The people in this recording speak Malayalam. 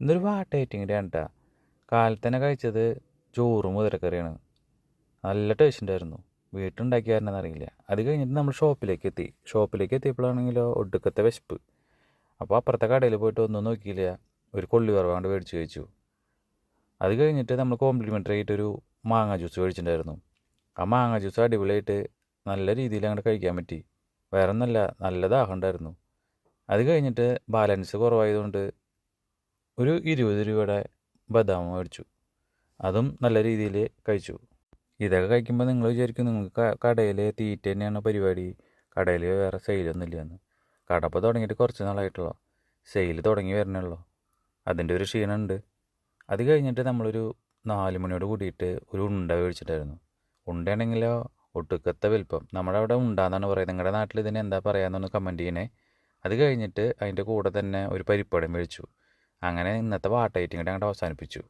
ഇന്നൊരു വാട്ട ഐറ്റിങ്ങിൻ്റെ കേട്ടാ. കാലത്ത് തന്നെ കഴിച്ചത് ചോറും മുതിരക്കറിയാണ്. നല്ല ടേസ്റ്റ് ഉണ്ടായിരുന്നു. വീട്ടിലുണ്ടാക്കിയായിരുന്നെന്ന് അറിയില്ല. അത് കഴിഞ്ഞിട്ട് നമ്മൾ ഷോപ്പിലേക്ക് എത്തിയപ്പോഴാണെങ്കിലോ ഒടുക്കത്തെ വിശപ്പ്. അപ്പോൾ അപ്പുറത്തെ കടയിൽ പോയിട്ട് ഒന്നും നോക്കിയില്ല, ഒരു കൊള്ളി വറവാണ്ട് മേടിച്ച് കഴിച്ചു. അത് കഴിഞ്ഞിട്ട് നമ്മൾ കോംപ്ലിമെൻ്ററി ആയിട്ടൊരു മാങ്ങ ജ്യൂസ് മേടിച്ചിട്ടുണ്ടായിരുന്നു. ആ മാങ്ങ ജ്യൂസ് അടിപൊളിയായിട്ട് നല്ല രീതിയിൽ അങ്ങോട്ട് കഴിക്കാൻ പറ്റി. വേറെ ഒന്നല്ല, നല്ല ദാഹം ഉണ്ടായിരുന്നു. അത് കഴിഞ്ഞിട്ട് ബാലൻസ് കുറവായതുകൊണ്ട് ഒരു 20 രൂപയുടെ ബദാം മേടിച്ചു. അതും നല്ല രീതിയിൽ കഴിച്ചു. ഇതൊക്കെ കഴിക്കുമ്പോൾ നിങ്ങൾ വിചാരിക്കും നിങ്ങൾക്ക് കടയിൽ തീറ്റ തന്നെയാണ് പരിപാടി, കടയിൽ വേറെ സെയിലൊന്നും ഇല്ലയെന്ന്. കട ഇപ്പോൾ തുടങ്ങിയിട്ട് കുറച്ച് നാളായിട്ടുള്ളൂ, സെയിൽ തുടങ്ങി വരണുള്ളൂ. അതിൻ്റെ ഒരു ക്ഷീണമുണ്ട്. അത് കഴിഞ്ഞിട്ട് നമ്മളൊരു 4 മണിയോട് കൂടിയിട്ട് ഒരു ഉണ്ട മേടിച്ചിട്ടായിരുന്നു. ഉണ്ടയാണെങ്കിലോ ഒട്ടുക്കത്തെ വലിപ്പം. നമ്മുടെ അവിടെ ഉണ്ടാന്നാണ് പറയുന്നത്, നിങ്ങളുടെ നാട്ടിൽ ഇതിന് എന്താ പറയാമെന്നൊന്ന് കമൻറ്റ് ചെയ്യണേ. അത് കഴിഞ്ഞിട്ട് അതിൻ്റെ കൂടെ തന്നെ ഒരു പരിപ്പടം മേടിച്ചു. അങ്ങനെ ഇന്നത്തെ വാട്ട ഐറ്റിംഗ് കൂടെ അങ്ങോട്ട് അവസാനിപ്പിച്ചു.